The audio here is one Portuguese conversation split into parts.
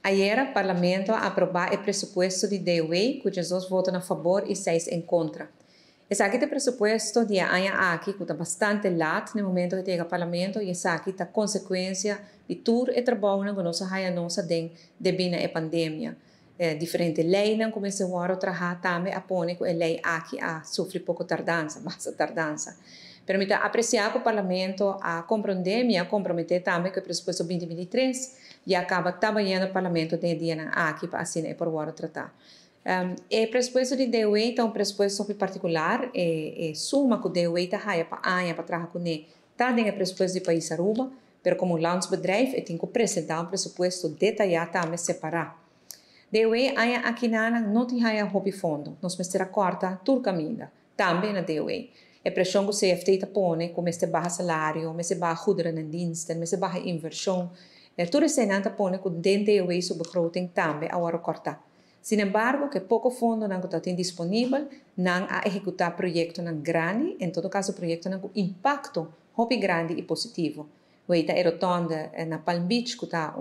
Ayer, o Parlamento aprobou o presupuesto de DOE, cujos 2 votam a favor e 6 em contra. Esse aqui é o presupuesto de aqui, que está bastante lato no momento que chega ao Parlamento, e esse aqui é a consequência de tudo o trabalho que nós temos devido à pandemia. Diferentes leis não começam a trabalhar também a pôr que a lei aqui sofre pouco tardança, basta tardança. Permite apreciar que o Parlamento a comprometer também que o presupuesto 2023 e acaba trabalhando o Parlamento de dia aqui para assinar por o tratar. O presupuesto de DOE é um presupuesto particular, suma que o DOE está para trabalhar com ele, está dentro do presupuesto do país Aruba, mas como landsbedrijf, tem que apresentar um presupuesto detalhado também separado. DOE aqui não tem hobby fundo, nós temos que cortar tudo caminho, também na DOE. A pressão que o CFT está pondo, como este baixo salário, mas baixo goederen en diensten, mas baixa inversão, tudo isso está pondo que dentro da DOE sobre begroting também agora cortar. Sin embargo, que pouco fundo não está disponível, não a executar projetos grande, em todo caso projetos com impacto hobby grande e positivo. Weita a rotonda na Palm Beach, que está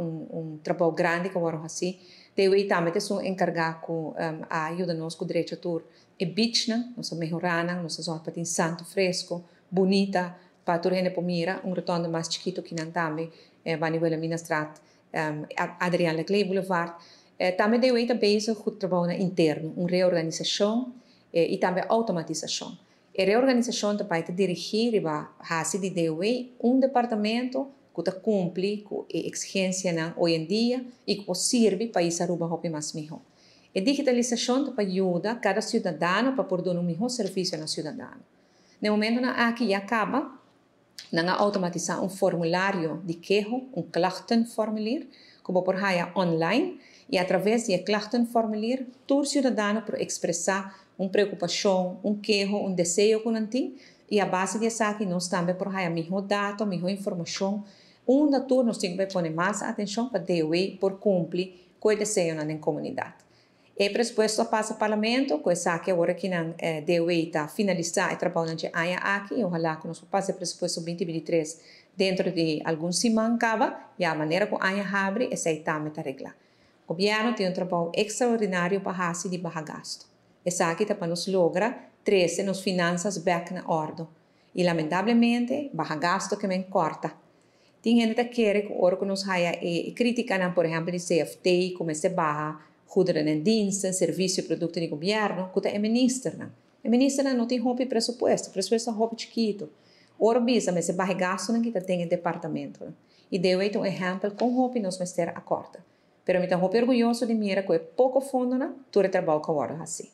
trabalho grande que agora assim, DOE também é encarregado com a ajuda nos com o direito a tour e beach, nós melhorando, nós somos para santo fresco, bonita, para toda a gente mira, rotonda mais chiquito que não também, Vanuela Minas Strat, Adriana Leclerc Boulevard. Também DOE está bezig com o trabalho interno, uma reorganização e também automatização. A reorganização está para dirigir a base de DOE departamento que cumpre com a exigência hoje em dia e que serve para isso Aruba mais melhor. A digitalização ajuda cada cidadão para poder dar melhor serviço ao cidadão. No momento que acaba, não automatizar formulário de queixa, klachtenformulier, como por aí online, e através do klachtenformulier, todo cidadão pode expressar uma preocupação, queixa, desejo que não tem, e a base disso aqui nós também por aí melhor data, melhor informação, onde todos nós temos que pôr mais atenção para DOE por cumprir com o desejo na comunidade. O presupuesto passa ao Parlamento, com essa aqui agora que a DOE está finalizando o trabalho de aqui, e ojalá que nós passe o presupuesto 2023 dentro de alguns semanas, e a maneira que a abre, essa aí também está arreglada. O governo tem trabalho extraordinário para fazer de baixo gasto. Essa aqui está para nos lograr trazer nas finanças back na ordem. E, lamentavelmente, baixo gasto que me corta. Tem gente que quer que agora que nós criticamos, por exemplo, de CFT, como esse barra, goederen en diensten, serviço e produto do governo, que é ministro. O ministro não tem roupa presupuesto, o presupuesto é roupa chiquito. Ora, bisa, mas se barra gasto não que tem em departamento. E deu um exemplo com roupa e nós vamos ter a corta. Pero me estou orgulhoso de mim que é pouco fundo, todo o trabalho que agora assim.